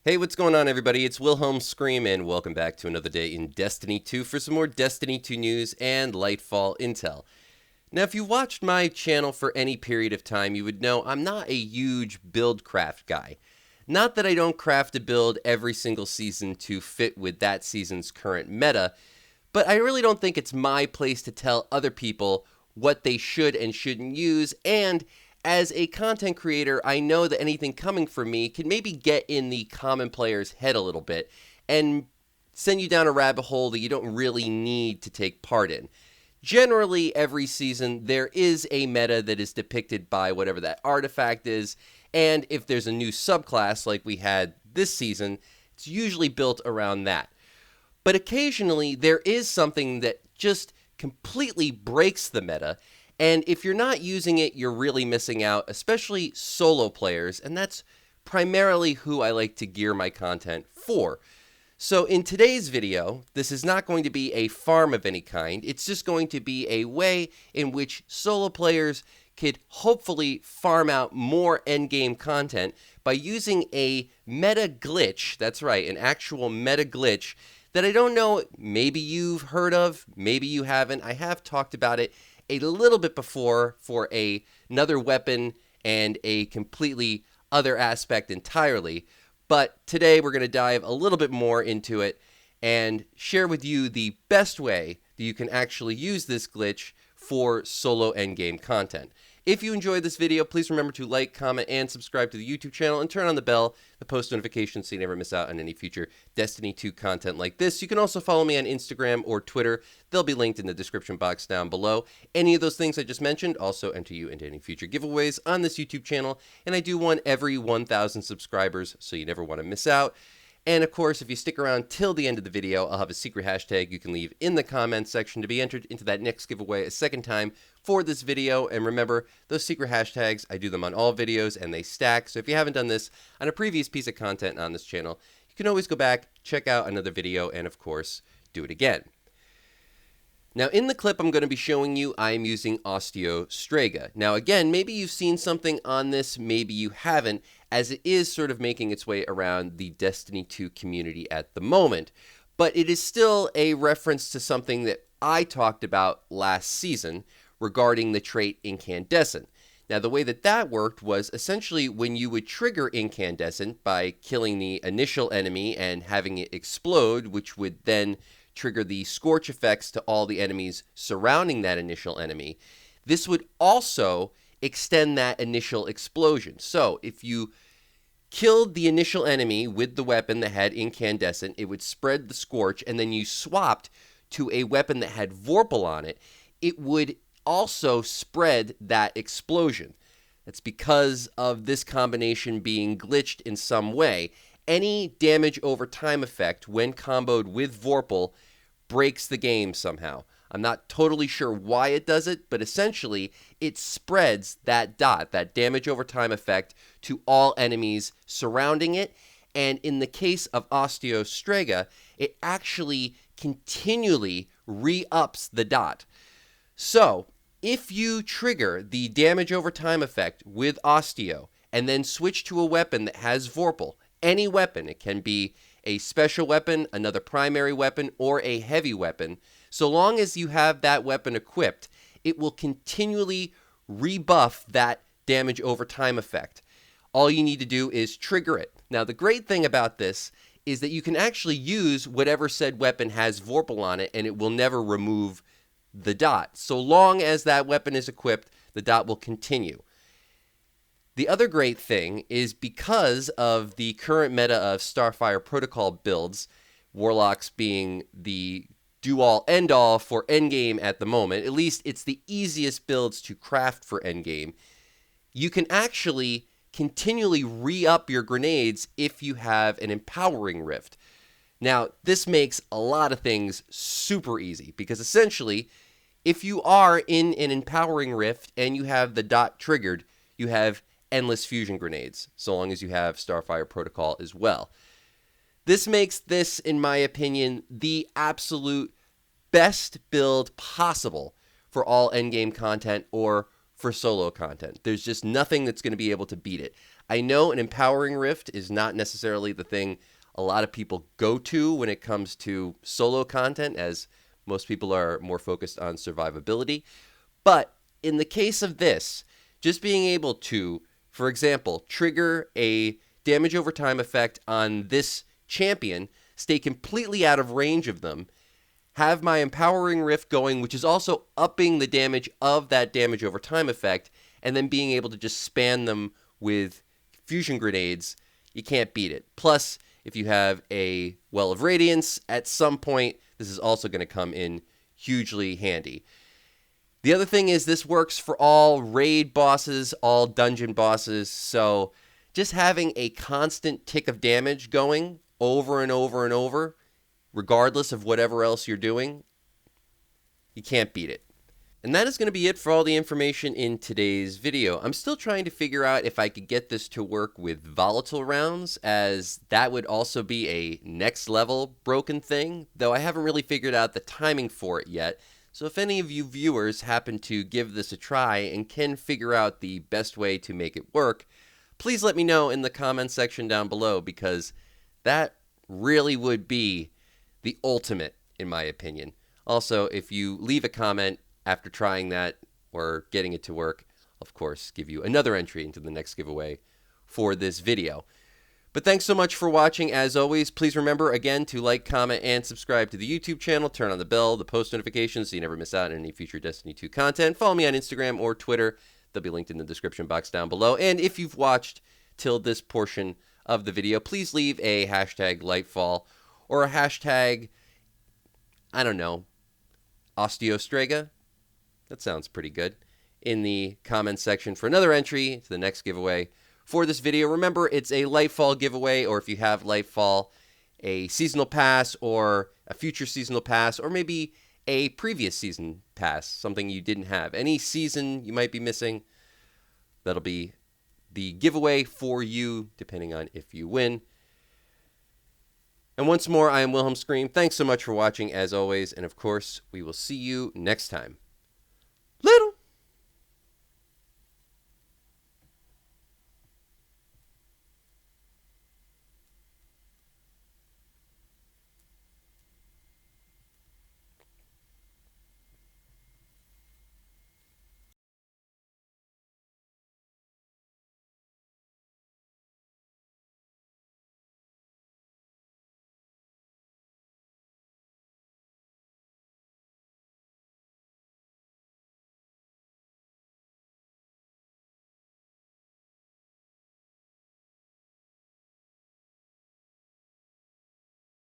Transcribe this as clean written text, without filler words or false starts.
Hey, what's going on, everybody? It's Wilhelm Scream, and welcome back to another day in Destiny 2 for some more Destiny 2 news and Lightfall intel. Now, if you watched my channel for any period of time, you would know I'm not a huge build craft guy. Not that I don't craft a build every single season to fit with that season's current meta, but I really don't think it's my place to tell other people what they should and shouldn't use, and as a content creator, I know that anything coming from me can maybe get in the common player's head a little bit and send you down a rabbit hole that you don't really need to take part in. Generally, every season, there is a meta that is depicted by whatever that artifact is, and if there's a new subclass like we had this season, it's usually built around that. But occasionally, there is something that just completely breaks the meta, and if you're not using it, you're really missing out, especially solo players, and that's primarily who I like to gear my content for. So in today's video, this is not going to be a farm of any kind. It's just going to be a way in which solo players could hopefully farm out more endgame content by using a meta glitch. That's right, an actual meta glitch that I don't know, maybe you've heard of, maybe you haven't. I have talked about it a little bit before for another weapon and a completely other aspect entirely. But today we're going to dive a little bit more into it and share with you the best way that you can actually use this glitch for solo endgame content. If you enjoyed this video, please remember to like, comment, and subscribe to the YouTube channel and turn on the bell, the post notifications, so you never miss out on any future Destiny 2 content like this. You can also follow me on Instagram or Twitter. They'll be linked in the description box down below. Any of those things I just mentioned also enter you into any future giveaways on this YouTube channel, and I do one every 1,000 subscribers, so you never want to miss out. And of course, if you stick around till the end of the video, I'll have a secret hashtag you can leave in the comments section to be entered into that next giveaway a second time for this video. And remember, those secret hashtags, I do them on all videos and they stack. So if you haven't done this on a previous piece of content on this channel, you can always go back, check out another video, and of course, do it again. Now, in the clip I'm going to be showing you, I am using Osteo Strega. Now, again, maybe you've seen something on this, maybe you haven't, as it is sort of making its way around the Destiny 2 community at the moment. But it is still a reference to something that I talked about last season regarding the trait Incandescent. Now, the way that that worked was essentially when you would trigger Incandescent by killing the initial enemy and having it explode, which would then trigger the scorch effects to all the enemies surrounding that initial enemy. This would also extend that initial explosion. So if you killed the initial enemy with the weapon that had Incandescent, it would spread the scorch, and then you swapped to a weapon that had Vorpal on it, it would also spread that explosion. That's because of this combination being glitched in some way. Any damage over time effect when comboed with Vorpal breaks the game somehow. I'm not totally sure why it does it, but essentially it spreads that dot, that damage over time effect, to all enemies surrounding it. And in the case of Osteo Strega, it actually continually re-ups the dot. So if you trigger the damage over time effect with Osteo and then switch to a weapon that has Vorpal, any weapon, it can be a special weapon, another primary weapon, or a heavy weapon, so long as you have that weapon equipped, it will continually rebuff that damage over time effect. All you need to do is trigger it. Now, the great thing about this is that you can actually use whatever said weapon has Vorpal on it, and it will never remove the dot. So long as that weapon is equipped, the dot will continue. The other great thing is because of the current meta of Starfire Protocol builds, Warlocks being the do-all, end-all for endgame at the moment, at least it's the easiest builds to craft for endgame, you can actually continually re-up your grenades if you have an Empowering Rift. Now, this makes a lot of things super easy, because essentially, if you are in an Empowering Rift and you have the dot triggered, you have endless fusion grenades, so long as you have Starfire Protocol as well. This makes this, in my opinion, the absolute best build possible for all endgame content or for solo content. There's just nothing that's going to be able to beat it. I know an empowering rift is not necessarily the thing a lot of people go to when it comes to solo content, as most people are more focused on survivability. But in the case of this, just being able to, for example, trigger a damage over time effect on this champion, stay completely out of range of them, have my empowering rift going, which is also upping the damage of that damage over time effect, and then being able to just span them with fusion grenades, you can't beat it. Plus, if you have a Well of Radiance, at some point, this is also going to come in hugely handy. The other thing is this works for all raid bosses, all dungeon bosses, so just having a constant tick of damage going over and over and over, regardless of whatever else you're doing, you can't beat it. And that is going to be it for all the information in today's video. I'm still trying to figure out if I could get this to work with volatile rounds, as that would also be a next level broken thing, though I haven't really figured out the timing for it yet. So if any of you viewers happen to give this a try and can figure out the best way to make it work, please let me know in the comments section down below, because that really would be the ultimate, in my opinion. Also, if you leave a comment after trying that or getting it to work, I'll of course give you another entry into the next giveaway for this video. But thanks so much for watching. As always, please remember again to like, comment, and subscribe to the YouTube channel. Turn on the bell, the post notifications, so you never miss out on any future Destiny 2 content. Follow me on Instagram or Twitter. They'll be linked in the description box down below. And if you've watched till this portion of the video, please leave a hashtag Lightfall or a hashtag, I don't know, Osteostrega. That sounds pretty good. In the comments section for another entry to the next giveaway for this video. Remember, it's a Lightfall giveaway, or if you have Lightfall, a seasonal pass or a future seasonal pass, or maybe a previous season pass, something you didn't have. Any season you might be missing, that'll be the giveaway for you, depending on if you win. And once more, I am Wilhelm Scream. Thanks so much for watching, as always, and of course, we will see you next time. Little